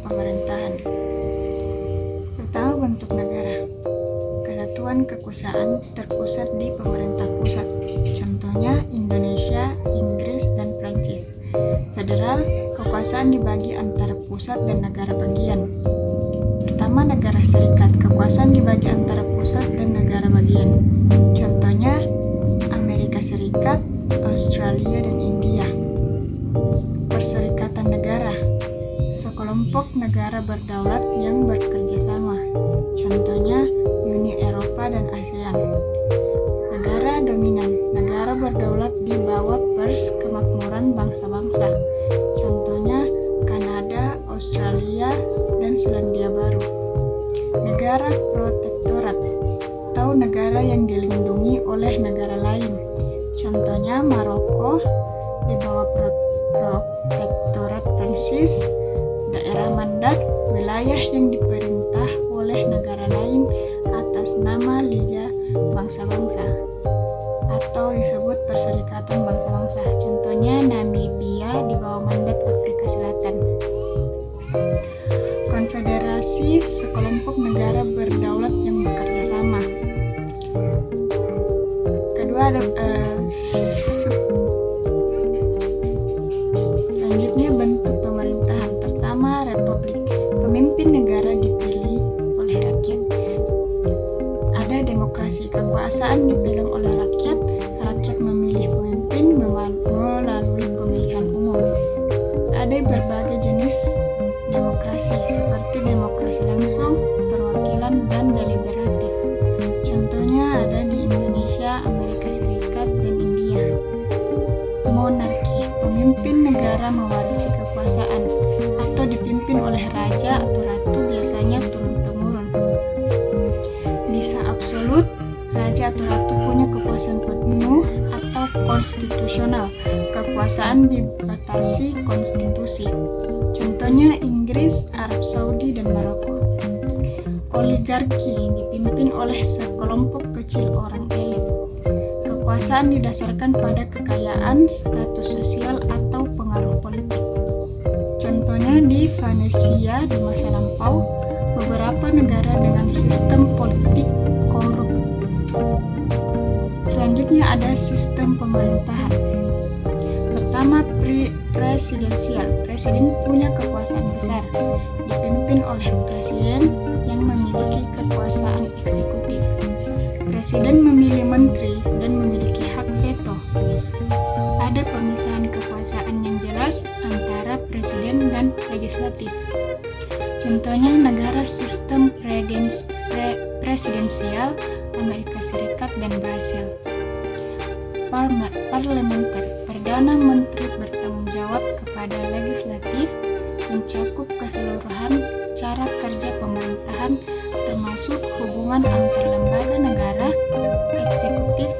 pemerintahan. Pertama, bentuk negara. Kesatuan kekuasaan terpusat di pemerintah pusat. Contohnya Indonesia, Inggris, dan Prancis. Federal, kekuasaan dibagi antara pusat dan negara bagian. Pertama, negara serikat, kekuasaan dibagi antara pusat dan negara bagian. Contohnya Amerika Serikat, Australia, dan India. Perserikatan negara, sekelompok negara berdaulat yang bekerja sama. Contohnya Uni Eropa dan ASEAN. Negara dominan, negara berdaulat di bawah Persemakmuran Bangsa-Bangsa. Contohnya Kanada, Australia, dan Selandia Baru. Negara protektorat atau negara yang dilindungi oleh negara lain. Contohnya Maroko di bawah protektorat Prancis. Daerah mandat, wilayah yang diperintah oleh negara lain atas nama Liga Bangsa-Bangsa atau disebut Perserikatan Bangsa-Bangsa. Contohnya Namibia di bawah mandat Afrika Selatan. Konfederasi, sekelompok negara berdaulat yang bekerja sama. Kedua ada selanjutnya bentuk pemerintahan. Pertama, republik. Pemimpin negara dipilih oleh rakyat. Ada demokrasi, kekuasaan dipegang oleh rakyat. Rakyat memilih pemimpin melalui pemilihan umum. Ada berbagai jenis demokrasi seperti demokrasi langsung, perwakilan, dan deliberatif. Contohnya ada di Indonesia, Amerika Serikat, dan India. Monarki, pemimpin negara mewarisi kekuasaan atau dipimpin oleh raja atau ratu, biasanya turun-temurun. Bisa absolut, raja atau ratu punya kekuasaan penuh atau konstitusional. Kekuasaan dibatasi konstitusi. Contohnya Inggris, Arab Saudi, dan Maroko. Oligarki dipimpin oleh sekelompok kecil orang elit. Kekuasaan didasarkan pada kekayaan, status sosial, atau pengaruh politik. Contohnya di Venesia di masa lampau, beberapa negara dengan sistem politik korup. Selanjutnya ada sistem pemerintahan. Pertama, presidensial. Presiden punya kekuasaan besar, dipimpin oleh presiden yang memiliki kekuasaan eksekutif. Presiden memilih menteri dan memiliki hak veto. Ada pemisahan kekuasaan yang jelas antara presiden dan legislatif. Contohnya negara sistem presidensial, Amerika Serikat, dan Brasil. Parlementer, Perdana Menteri bertanggung jawab kepada legislatif, mencakup keseluruhan cara kerja pemerintahan termasuk hubungan antar lembaga negara, eksekutif,